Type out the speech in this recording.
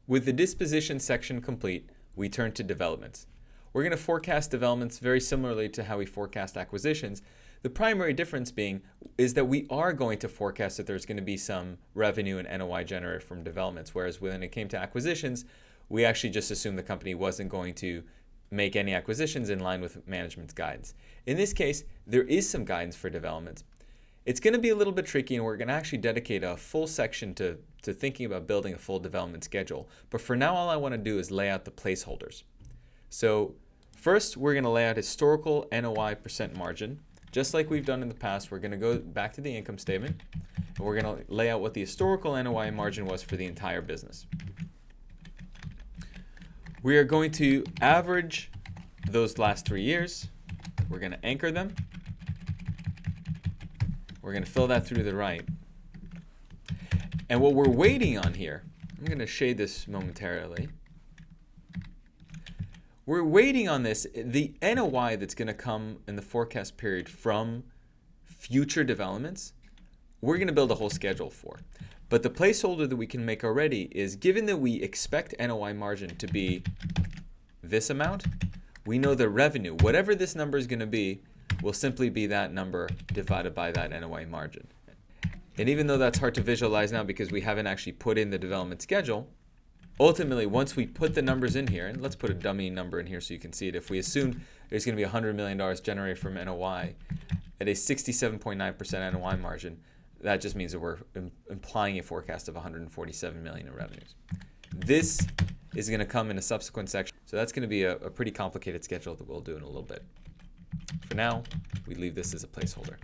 With the disposition section complete, we turn to developments. We're going to forecast developments very similarly to how we forecast acquisitions. The primary difference being is that we are going to forecast that there's going to be some revenue and NOI generated from developments, whereas when it came to acquisitions, we actually just assumed the company wasn't going to make any acquisitions in line with management's guidance. In this case, there is some guidance for developments. It's going to be a little bit tricky, and we're going to actually dedicate a full section to thinking about building a full development schedule. But for now, all I want to do is lay out the placeholders. So first, we're going to lay out historical NOI percent margin. Just like we've done in the past, we're going to go back to the income statement, and we're going to lay out what the historical NOI margin was for the entire business. We are going to average those last 3 years. We're going to anchor them. We're going to fill that through the right. And what we're waiting on here, I'm going to shade this momentarily. We're waiting on this, the NOI that's going to come in the forecast period from future developments, we're going to build a whole schedule for. But the placeholder that we can make already is, given that we expect NOI margin to be this amount, we know the revenue, whatever this number is going to be, will simply be that number divided by that NOI margin. And even though that's hard to visualize now because we haven't actually put in the development schedule, ultimately, once we put the numbers in here, and let's put a dummy number in here so you can see it. If we assume there's going to be $100 million generated from NOI at a 67.9% NOI margin, that just means that we're implying a forecast of $147 million in revenues. This is going to come in a subsequent section, so that's going to be a pretty complicated schedule that we'll do in a little bit. For now, we leave this as a placeholder.